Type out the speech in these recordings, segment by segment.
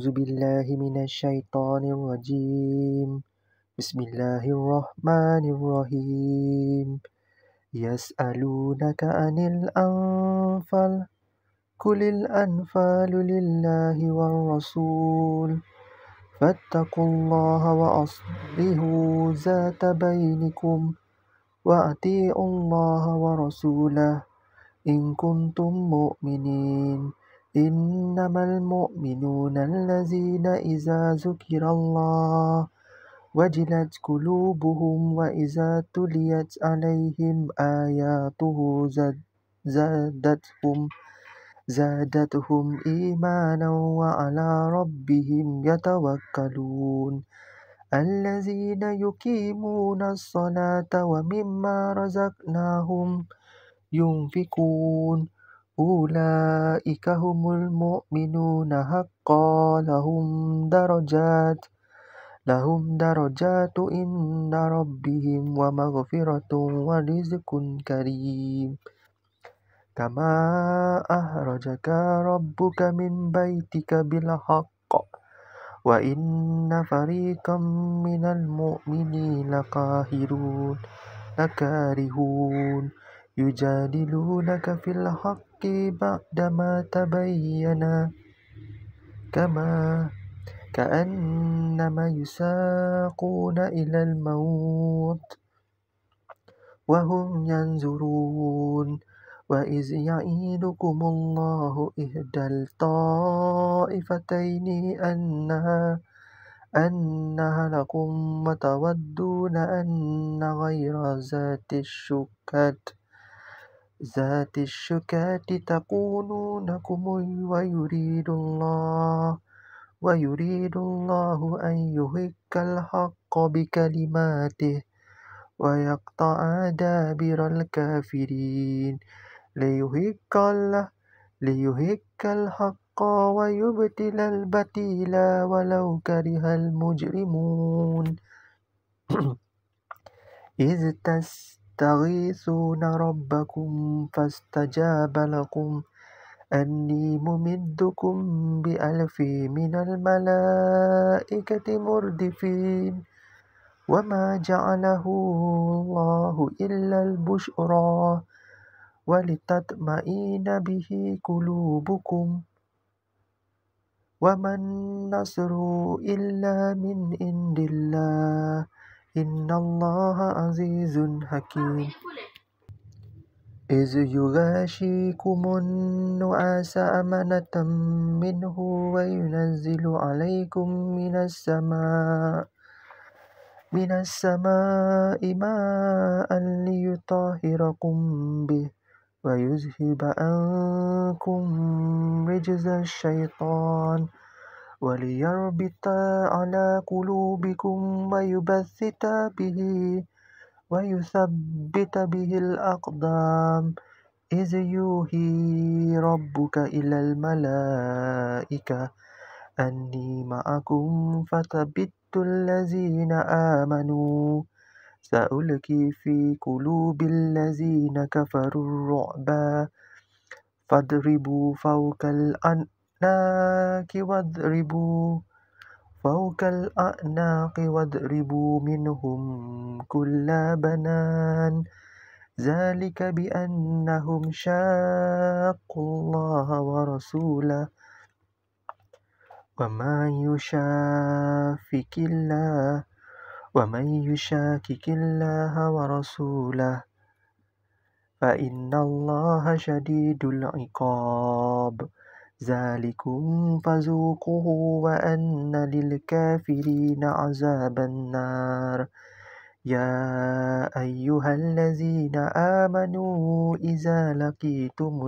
أعوذ بالله من الشيطان الرجيم بسم الله الرحمن الرحيم يسألونك عن الأنفال قل الأنفال لله والرسول فاتقوا الله وأصلحوا ذات بينكم وأطيعوا الله ورسوله إن كنتم مؤمنين إنما المؤمنون الذين إذا ذكر الله وجلت قلوبهم وإذا تليت عليهم آياته زادتهم إيمانا وعلى ربهم يتوكلون الذين يقيمون الصلاة ومما رزقناهم ينفقون أولئك هم المؤمنون حقا لهم درجات عند ربهم ومغفرة ورزق كريم كما أخرجك ربك من بيتك بالحق وإن فريقا من المؤمنين لكارهون يجادلونك في الحق بعدما تبين كأنما يساقون إلى الموت وهم ينظرون وإذ يعيدكم الله إحدى الطائفتين أنها لكم وتودون أن غير ذات الشوكة تكون لكم ويريد الله أن يحق الحق بكلماته ويقطع دابر الكافرين ليحق الحق ويبطل الباطل ولو كره المجرمون إذ تستغيثون ربكم فاستجاب لكم أني ممدكم بألف من الملائكة مردفين وما جعله الله إلا البشرى ولتطمئن به قلوبكم وما النصر إلا من عند الله إن الله عزيز حكيم إذ يغاشيكم النعاس أمنة منه وينزل عليكم من السماء ماء ليطهركم به ويذهب عنكم رجز الشيطان وليربط على قلوبكم ويثبت به الأقدام إذ يوحي ربك إلى الملائكة أني معكم فثبتوا الذين آمنوا سألقي في قلوب الذين كفروا الرعب فاضربوا فوق الأعناق واضربوا منهم كل بنان ذلك بأنهم شاقوا الله ورسوله ومن يشاكك الله ورسوله فإن الله شديد العقاب ذلكم فذوقوه وأن للكافرين عذاب النار يا أيها الذين آمنوا إذا لقيتم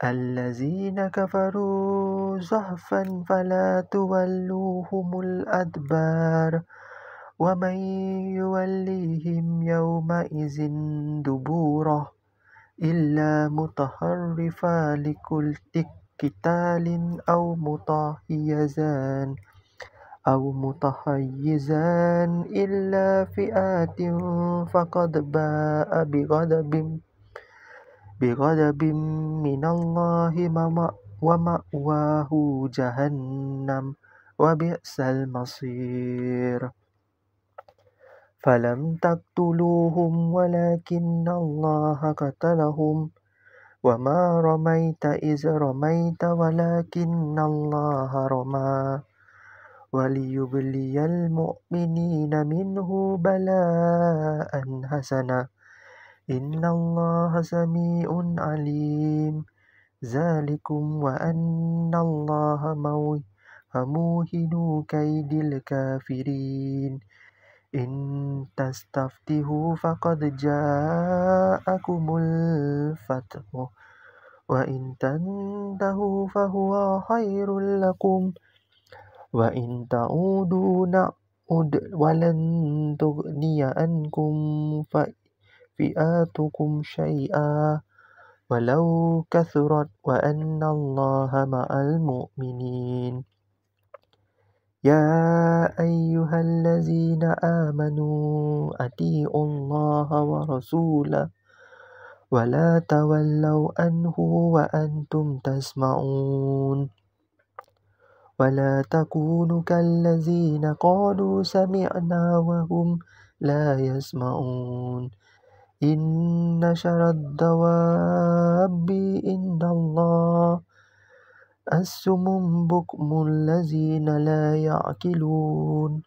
الذين كفروا زحفا فلا تولوهم الأدبار ومن يوليهم يومئذ دبوره إلا متحرفا لقتال أو متحيزا إلى فئات فقد باء بغضب من الله ومأواه جهنم وبئس المصير فلم تقتلوهم ولكن الله قتلهم وما رميت إذ رميت ولكن الله رمى وليبلي المؤمنين منه بلاء حسنا إن الله سميع عليم ذلكم وأن الله موهن كيد الكافرين إن تستفتحوا فقد جاءكم الفتح وإن تنتهوا فهو خير لكم وإن تعودوا نعد ولن تغني عنكم فئاتكم شيئا ولو كثرت وأن الله مع المؤمنين يا أيها الذين آمنوا أطيعوا الله ورسوله ولا تولوا عنه وأنتم تسمعون ولا تكونوا كالذين قالوا سمعنا وهم لا يسمعون إن شر الدواب عند الله الصم بكم الذين لا يعقلون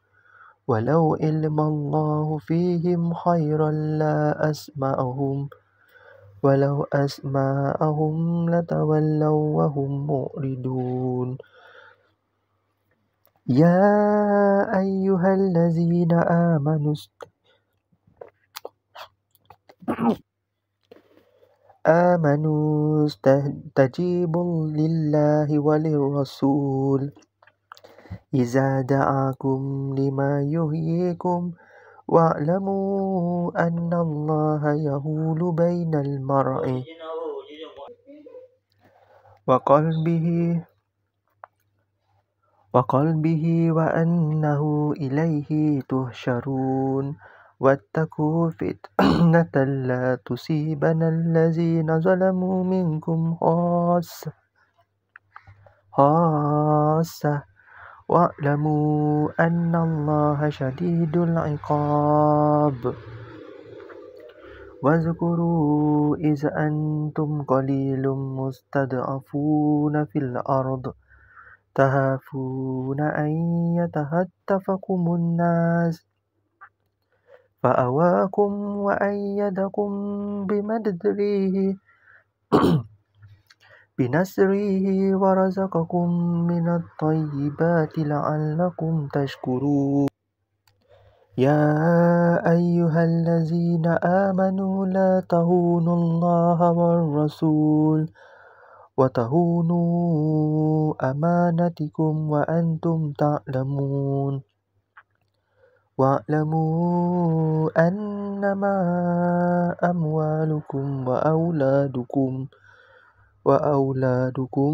ولو علم الله فيهم خيرا لا أسمعهم ولو أسمعهم لتولوا وهم معرضون يا أيها الذين آمنوا استجيبوا لله وللرسول إذا دعاكم لما يحييكم واعلموا أن الله يحول بين المرء وقلبه وأنه إليه تحشرون واتقوا فتنة لا تصيبن الذين ظلموا منكم خاصة واعلموا أن الله شديد العقاب واذكروا إذ أنتم قليل مستضعفون في الأرض تخافون أن يتخطفكم الناس فأواكم وأيدكم بنصره ورزقكم من الطيبات لعلكم تشكرون يا أيها الذين آمنوا لا تخونوا الله والرسول وتخونوا أمانتكم وأنتم تعلمون واعلموا أنما أموالكم وأولادكم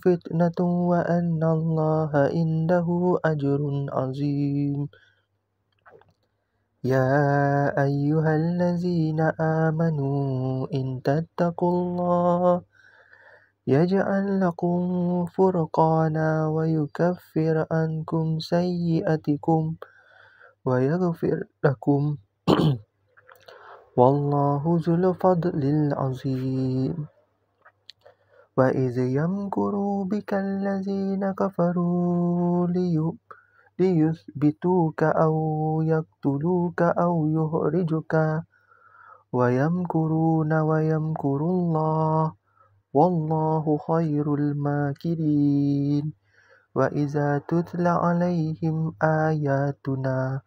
فتنة وأن الله عنده أجر عظيم يا أيها الذين آمنوا إن تتقوا الله يجعل لكم فرقانا ويكفر عنكم سيئاتكم ويغفر لكم والله ذو الفضل العظيم وإذ يمكر بك الذين كفروا ليثبتوك أو يقتلوك أو يخرجوك ويمكرون ويمكر الله والله خير الماكرين وإذا تتلى عليهم آياتنا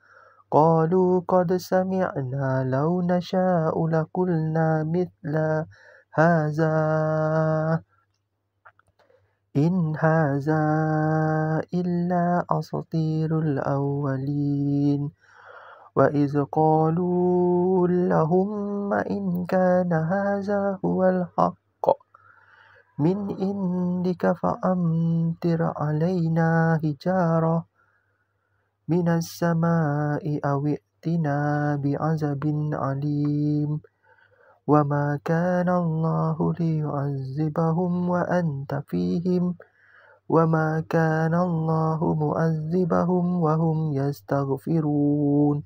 قالوا قد سمعنا لو نشاء لقلنا مثل هذا إن هذا إلا أساطير الأولين وإذ قالوا اللهم إن كان هذا هو الحق من عندك فأمطر علينا حجارة من السماء أو ائتنا بعذاب عليم وما كان الله ليعذبهم وأنت فيهم وما كان الله معذبهم وهم يستغفرون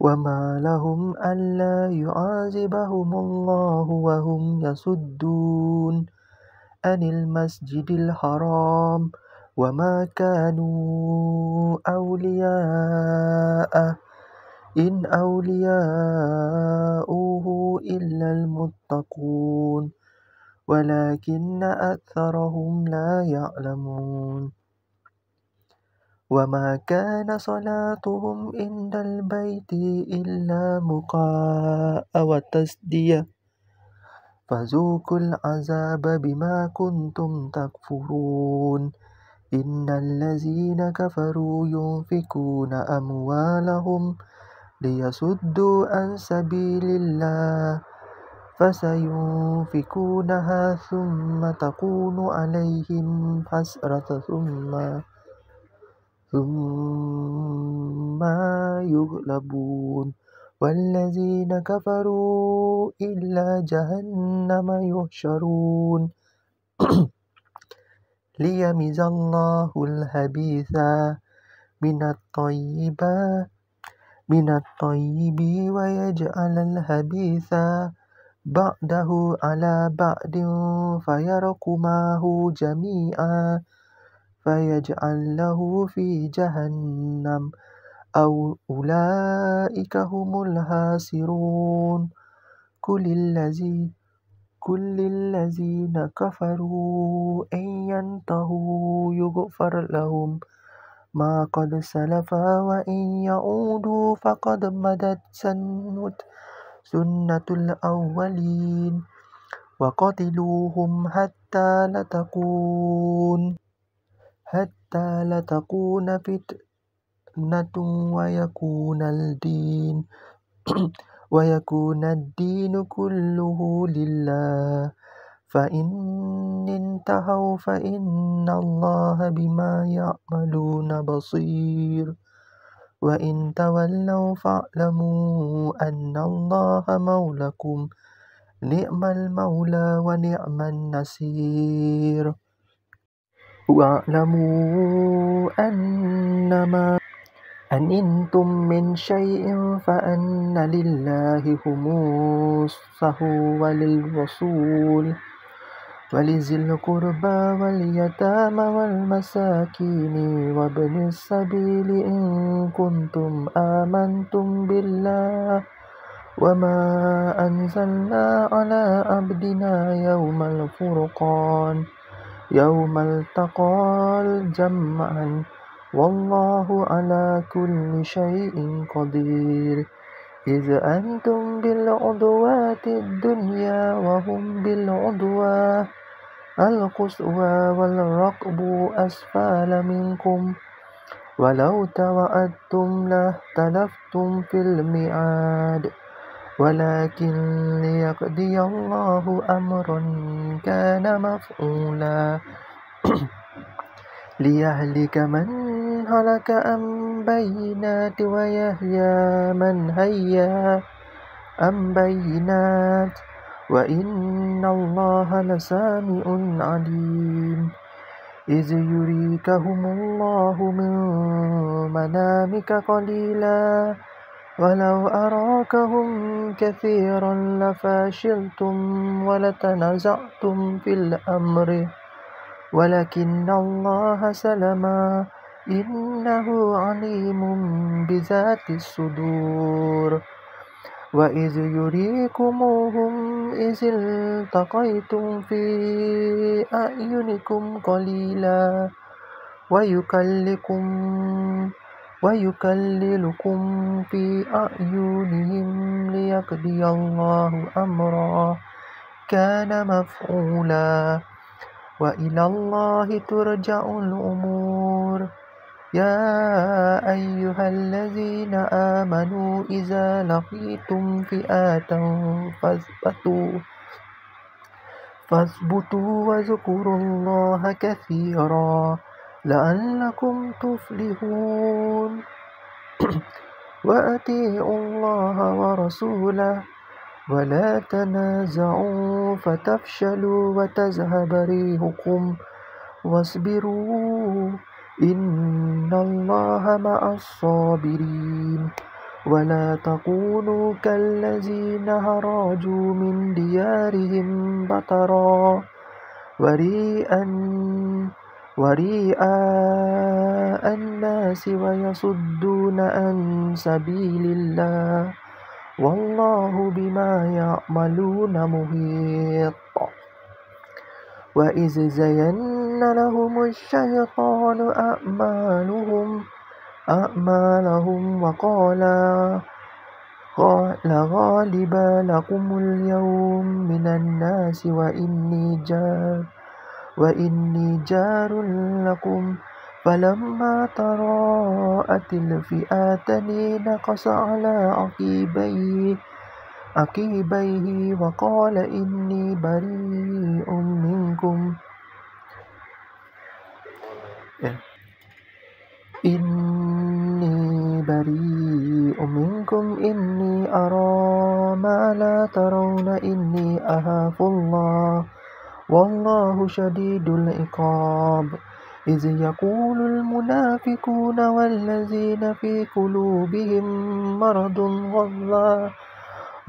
وما لهم ألا يعذبهم الله وهم يصدون عن المسجد الحرام وما كانوا أولياءه إن أولياؤه إلا المتقون ولكن أكثرهم لا يعلمون وما كان صلاتهم عند البيت إلا مكاء وتصدية فذوقوا العذاب بما كنتم تكفرون إن الذين كفروا ينفقون أموالهم ليصدوا عن سبيل الله فسينفقونها ثم تكون عليهم حسرة ثم يغلبون والذين كفروا إلى جهنم يحشرون ليميز الله الخبيث من الطيب ويجعل الخبيث بعده على بعد فيركمه جميعا فيجعله في جهنم أو أولئك هم الخاسرون كل الذين كفروا إن ينتهوا يغفر لهم ما قد سلف وإن يعودوا فقد مدت سنة الأولين وقتلوهم حتى لا تكون فتنة ويكون الدين كله لله فإن انتهوا فإن الله بما يعملون بصير وإن تولوا فاعلموا أن الله مولاكم نعم المولى ونعم النصير واعلموا أنما أنتم من شيء فأن لله خمسه وللرسول ولذي القربى واليتامى والمساكين وابن السبيل إن كنتم آمنتم بالله وما أنزلنا على عبدنا يوم الفرقان يوم التقى الجمعان والله على كل شيء قدير إذ أنتم بالعدوات الدنيا وهم بالعدوة القصوى والركب أسفل منكم ولو توعدتم لاختلفتم في الميعاد ولكن ليقضي الله أمرا كان مفعولا ليهلك من هلك عن بينات ويحيى من حيا عن بينات وإن الله لسميع عليم إذ يريكهم الله من منامك قليلا ولو أراكهم كثيرا لفشلتم ولتنازعتم في الأمر ولكن الله سلم إنه عليم بذات الصدور وإذ يريكموهم إذ التقيتم في أعينكم قليلا ويكللكم في أعينهم ليقضي الله أمرا كان مفعولا وإلى الله ترجع الأمور يا أيها الذين آمنوا إذا لقيتم فئة فاثبتوا واذكروا الله كثيرا لعلكم تفلحون وأطيعوا الله ورسوله ولا تنازعوا فتفشلوا وتذهب ريحكم واصبروا إن الله مع الصابرين ولا تكونوا كالذين خرجوا من ديارهم بطرا ورئاء الناس ويصدون عن سبيل الله والله بما يعملون محيط وإذ زين لهم الشيطان أعمالهم وقال غالب لكم اليوم من الناس وإني جار لكم فلما تراءت الفئتان نكص على عقبيه وقال إني بريء منكم إني أرى ما لا ترون إني أخاف الله والله شديد العقاب إذ يقول المنافقون والذين في قلوبهم مرض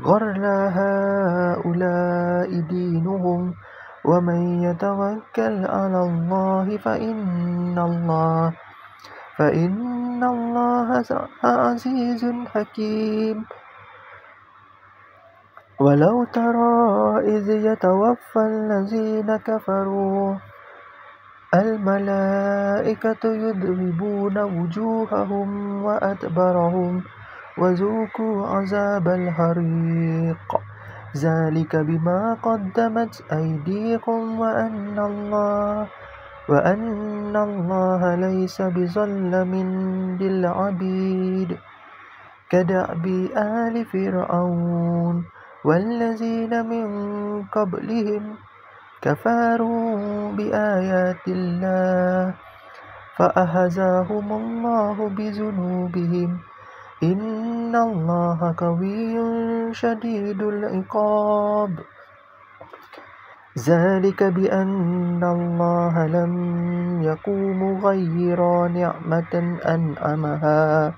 غر هؤلاء دينهم ومن يتوكل على الله فإن الله عزيز حكيم ولو ترى إذ يتوفى الذين كفروا الملائكة يضربون وجوههم وأدبارهم وذوقوا عذاب الحريق ذلك بما قدمت أيديكم وأن الله ليس بظلم للعبيد كدأب آل فرعون والذين من قبلهم كفروا بآيات الله فأخذهم الله بذنوبهم إن الله قوي شديد العقاب ذلك بأن الله لم يكن مغيرا نعمة أنعمها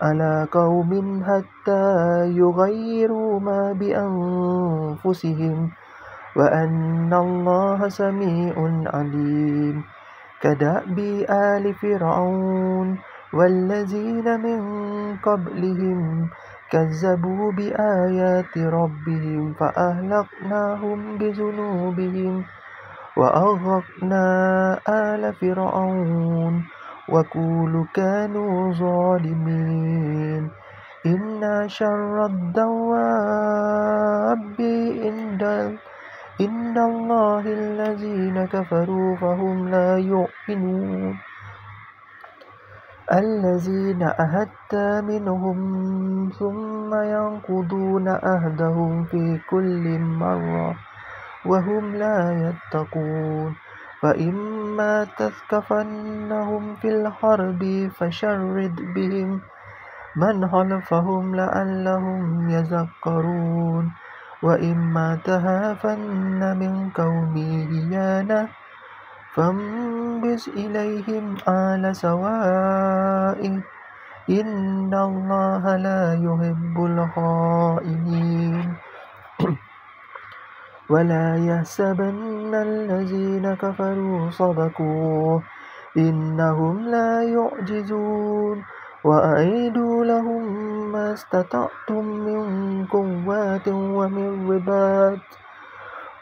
على قوم حتى يغيروا ما بأنفسهم وأن الله سميع عليم كدأب آل فرعون والذين من قبلهم كذبوا بآيات ربهم فأهلكناهم بذنوبهم وأغرقنا آل فرعون وكل كانوا ظالمين إن شر الدواب عند الله الذين كفروا فهم لا يؤمنون الذين عاهدت منهم ثم ينقضون عهدهم في كل مرة وهم لا يتقون فإما تثقفنهم في الحرب فشرد بهم من خلفهم لعلهم يذكرون وإما تخافن من قوم خيانة فانبذ إليهم على سواء إن الله لا يحب الخائنين ولا يحسبن الذين كفروا صدقوا إنهم لا يعجزون وأعيدوا لهم ما استطعتم من قوة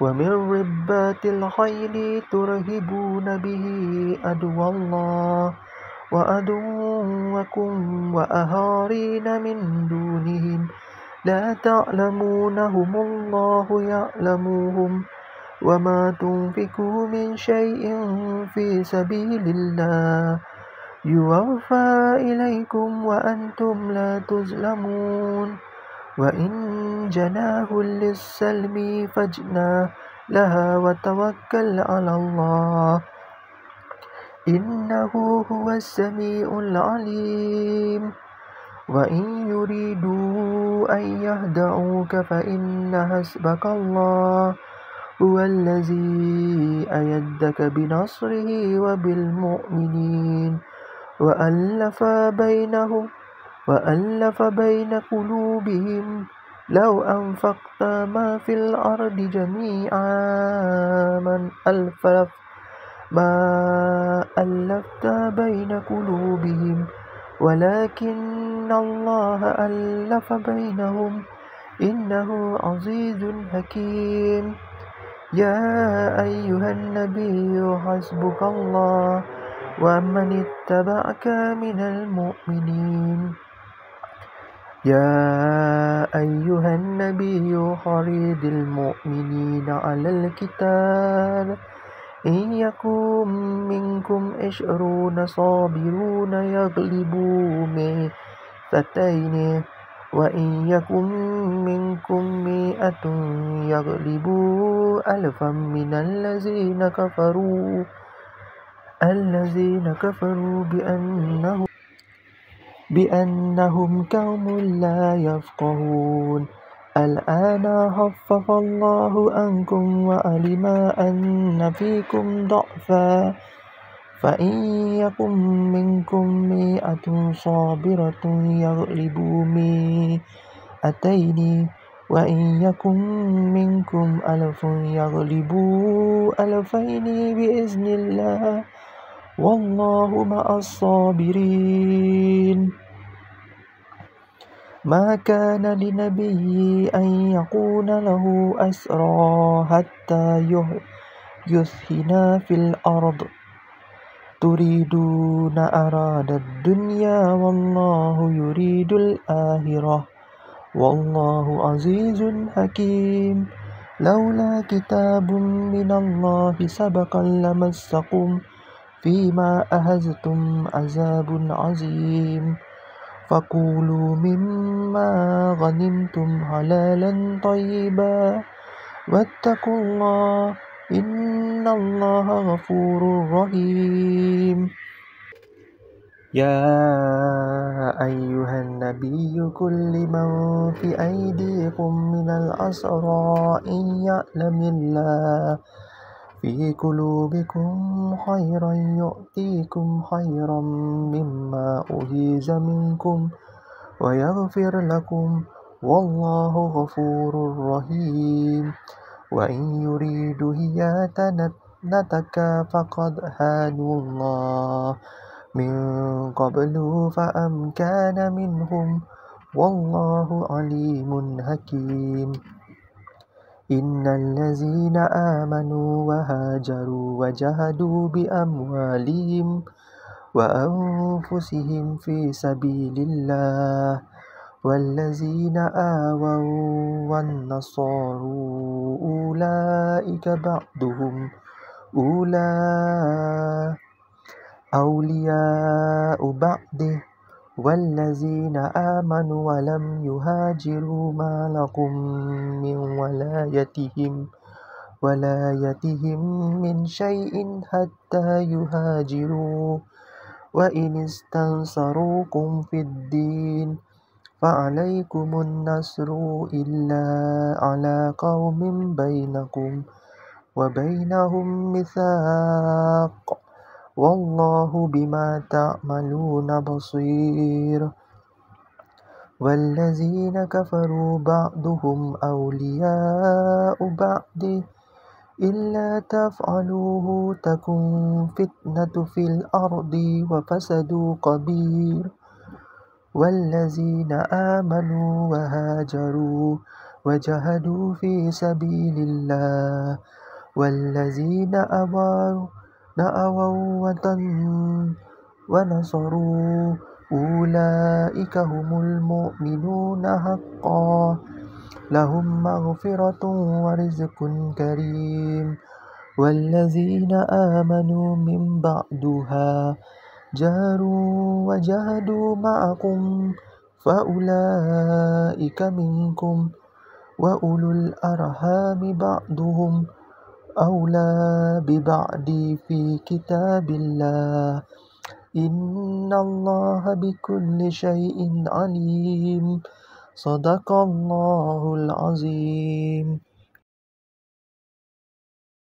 ومن رباط الخيل ترهبون به عدو الله وعدوكم وآخرين من دونهم لا تعلمونهم الله يعلمهم وما تنفقوا من شيء في سبيل الله يوفى إليكم وأنتم لا تظلمون وإن جناحوا للسلم فاجنح لها وتوكل على الله إنه هو السميع العليم وإن يريدوا أن يهدعوك فإن حسبك الله هو الذي أيدك بنصره وبالمؤمنين وألف بين قلوبهم لو أنفقت ما في الأرض جميعا ما ألفت بين قلوبهم ولكن الله ألف بينهم إنه عزيز حكيم. يا أيها النبي حسبك الله ومن اتبعك من المؤمنين. يا أيها النبي حرض المؤمنين على القتال إن يكن منكم 20 صابرون يغلبوا مئتين وإن يكن منكم 100 يغلبوا ألفا من الذين كفروا بأنهم قوم لا يفقهون. الآن خفف الله عنكم وعلم أن فيكم ضعفا فإن يكن منكم 100 صابرة يغلبوا 200 وإن يكن منكم 1000 يغلبوا 2000 بإذن الله والله مع الصابرين. ما كان لنبي أن يكون له أسرى حتى يثخن في الأرض تريدون أراد الدنيا والله يريد الآخرة والله عزيز حكيم. لولا كتاب من الله سبق لمسكم فيما أخذتم عذاب عظيم فكلوا مما غنمتم حلالا طيبا واتقوا الله إن الله غفور رحيم. يا أيها النبي قل لمن في أيديكم من الأسرى إن يعلم الله في قلوبكم خيرا يؤتيكم خيرا مما أخذ منكم ويغفر لكم والله غفور رحيم. وإن يريدوا هيئتك فقد هادوا الله من قبل فأمكن منهم والله عليم حكيم. إن الذين آمنوا وهاجروا وجاهدوا بأموالهم وأنفسهم في سبيل الله والذين آووا والنصاروا أولئك بعضهم أولياء بعض والذين آمنوا ولم يهاجروا ما لكم من ولايتهم من شيء حتى يهاجروا وإن استنصروكم في الدين فعليكم النصر إلا على قوم بينكم وبينهم ميثاق والله بما تعملون بصير. والذين كفروا بعضهم أولياء بعض إلا تفعلوه تكن فتنة في الأرض وفساد كبير. والذين آمنوا وهاجروا وجاهدوا في سبيل الله والذين آووا ونصروا أولئك هم المؤمنون حقا لهم مغفرة ورزق كريم. والذين آمنوا من بعدها جاهروا وجاهدوا معكم فأولئك منكم وأولو الأرحام بعضهم أولى ببعض في كتاب الله إن الله بكل شيء عليم. صدق الله العظيم.